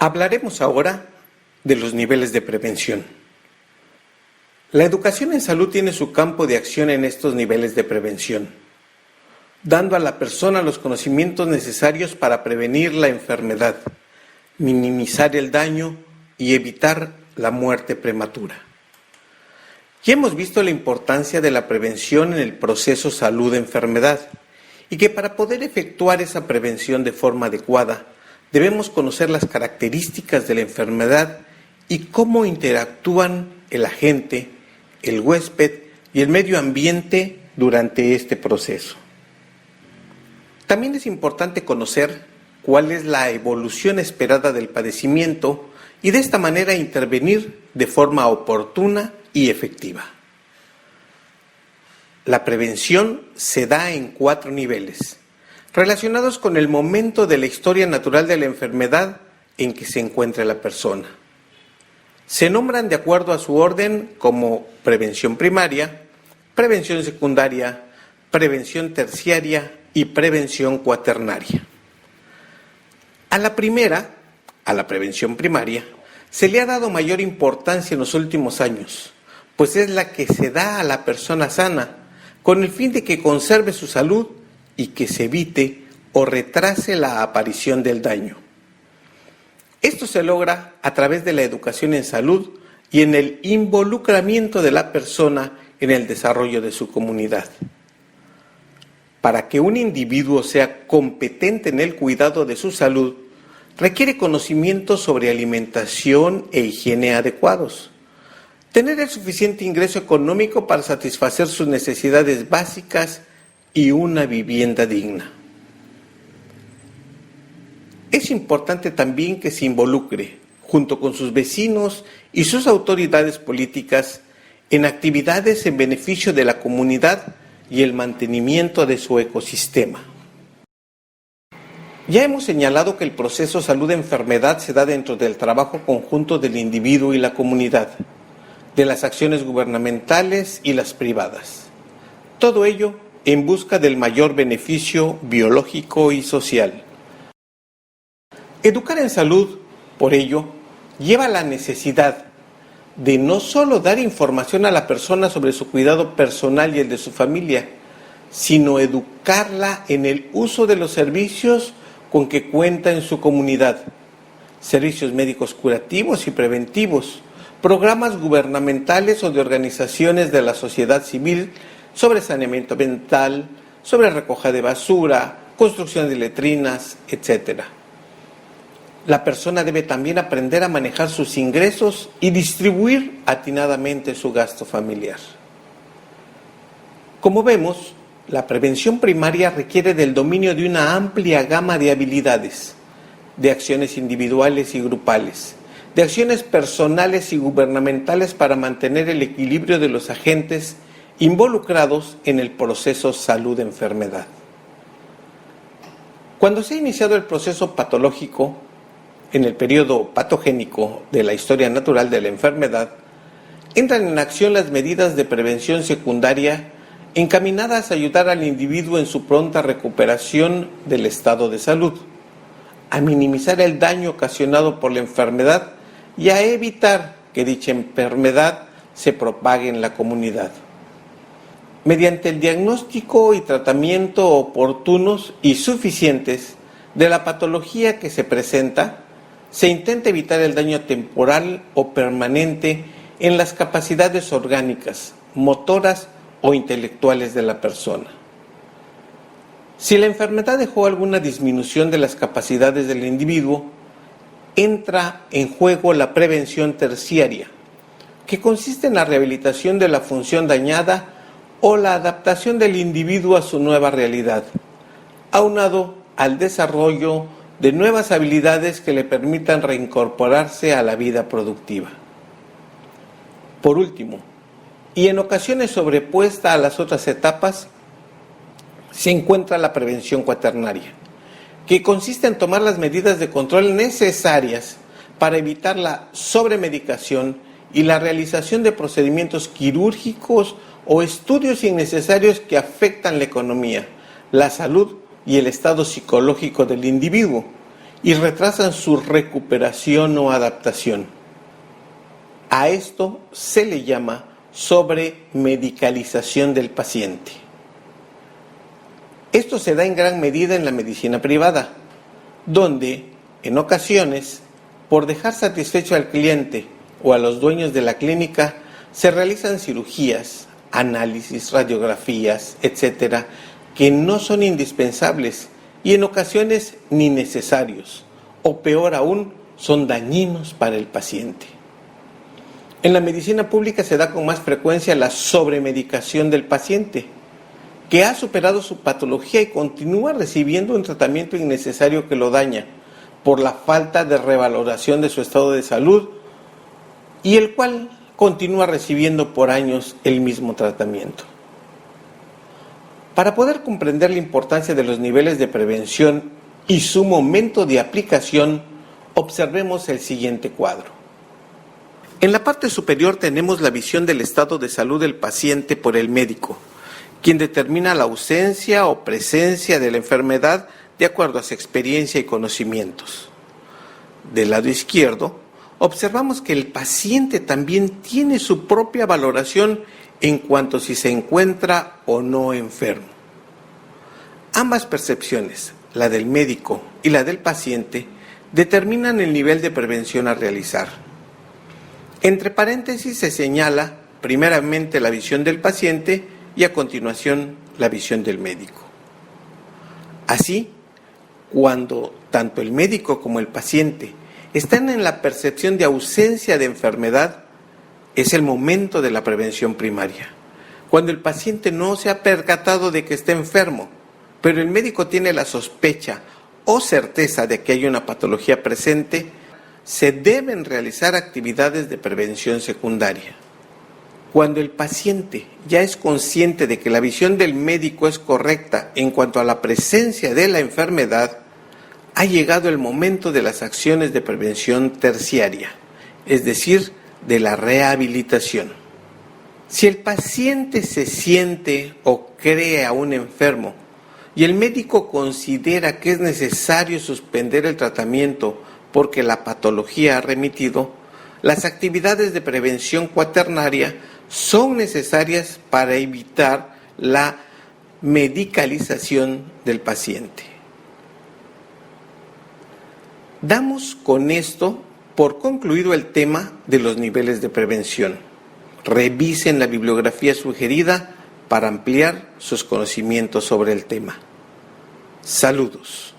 Hablaremos ahora de los niveles de prevención. La educación en salud tiene su campo de acción en estos niveles de prevención, dando a la persona los conocimientos necesarios para prevenir la enfermedad, minimizar el daño y evitar la muerte prematura. Ya hemos visto la importancia de la prevención en el proceso salud-enfermedad y que para poder efectuar esa prevención de forma adecuada, debemos conocer las características de la enfermedad y cómo interactúan el agente, el huésped y el medio ambiente durante este proceso. También es importante conocer cuál es la evolución esperada del padecimiento y de esta manera intervenir de forma oportuna y efectiva. La prevención se da en 4 niveles, relacionados con el momento de la historia natural de la enfermedad en que se encuentra la persona. Se nombran de acuerdo a su orden como prevención primaria, prevención secundaria, prevención terciaria y prevención cuaternaria. A la primera, a la prevención primaria, se le ha dado mayor importancia en los últimos años, pues es la que se da a la persona sana, con el fin de que conserve su salud y que se evite o retrase la aparición del daño. Esto se logra a través de la educación en salud y en el involucramiento de la persona en el desarrollo de su comunidad. Para que un individuo sea competente en el cuidado de su salud, requiere conocimientos sobre alimentación e higiene adecuados, tener el suficiente ingreso económico para satisfacer sus necesidades básicas y una vivienda digna. Es importante también que se involucre, junto con sus vecinos y sus autoridades políticas, en actividades en beneficio de la comunidad y el mantenimiento de su ecosistema. Ya hemos señalado que el proceso salud-enfermedad se da dentro del trabajo conjunto del individuo y la comunidad, de las acciones gubernamentales y las privadas. Todo ello en busca del mayor beneficio biológico y social. Educar en salud, por ello, lleva la necesidad de no solo dar información a la persona sobre su cuidado personal y el de su familia, sino educarla en el uso de los servicios con que cuenta en su comunidad, servicios médicos curativos y preventivos, programas gubernamentales o de organizaciones de la sociedad civil sobre saneamiento ambiental, sobre recogida de basura, construcción de letrinas, etc. La persona debe también aprender a manejar sus ingresos y distribuir atinadamente su gasto familiar. Como vemos, la prevención primaria requiere del dominio de una amplia gama de habilidades, de acciones individuales y grupales, de acciones personales y gubernamentales para mantener el equilibrio de los agentes involucrados en el proceso salud-enfermedad. Cuando se ha iniciado el proceso patológico, en el periodo patogénico de la historia natural de la enfermedad, entran en acción las medidas de prevención secundaria encaminadas a ayudar al individuo en su pronta recuperación del estado de salud, a minimizar el daño ocasionado por la enfermedad y a evitar que dicha enfermedad se propague en la comunidad. Mediante el diagnóstico y tratamiento oportunos y suficientes de la patología que se presenta, se intenta evitar el daño temporal o permanente en las capacidades orgánicas, motoras o intelectuales de la persona. Si la enfermedad dejó alguna disminución de las capacidades del individuo, entra en juego la prevención terciaria, que consiste en la rehabilitación de la función dañada o la adaptación del individuo a su nueva realidad, aunado al desarrollo de nuevas habilidades que le permitan reincorporarse a la vida productiva. Por último, y en ocasiones sobrepuesta a las otras etapas, se encuentra la prevención cuaternaria, que consiste en tomar las medidas de control necesarias para evitar la sobremedicación y la realización de procedimientos quirúrgicos o estudios innecesarios que afectan la economía, la salud y el estado psicológico del individuo, y retrasan su recuperación o adaptación. A esto se le llama sobremedicalización del paciente. Esto se da en gran medida en la medicina privada, donde, en ocasiones, por dejar satisfecho al cliente o a los dueños de la clínica, se realizan cirugías, análisis, radiografías, etcétera, que no son indispensables y en ocasiones ni necesarios, o peor aún, son dañinos para el paciente. En la medicina pública se da con más frecuencia la sobremedicación del paciente, que ha superado su patología y continúa recibiendo un tratamiento innecesario que lo daña por la falta de revaloración de su estado de salud y el cual continúa recibiendo por años el mismo tratamiento. Para poder comprender la importancia de los niveles de prevención y su momento de aplicación, observemos el siguiente cuadro. En la parte superior tenemos la visión del estado de salud del paciente por el médico, quien determina la ausencia o presencia de la enfermedad de acuerdo a su experiencia y conocimientos. Del lado izquierdo, observamos que el paciente también tiene su propia valoración en cuanto a si se encuentra o no enfermo. Ambas percepciones, la del médico y la del paciente, determinan el nivel de prevención a realizar. Entre paréntesis se señala primeramente la visión del paciente y a continuación la visión del médico. Así, cuando tanto el médico como el paciente están en la percepción de ausencia de enfermedad, es el momento de la prevención primaria. Cuando el paciente no se ha percatado de que está enfermo, pero el médico tiene la sospecha o certeza de que hay una patología presente, se deben realizar actividades de prevención secundaria. Cuando el paciente ya es consciente de que la visión del médico es correcta en cuanto a la presencia de la enfermedad, ha llegado el momento de las acciones de prevención terciaria, es decir, de la rehabilitación. Si el paciente se siente o cree aún enfermo y el médico considera que es necesario suspender el tratamiento porque la patología ha remitido, las actividades de prevención cuaternaria son necesarias para evitar la medicalización del paciente. Damos con esto por concluido el tema de los niveles de prevención. Revisen la bibliografía sugerida para ampliar sus conocimientos sobre el tema. Saludos.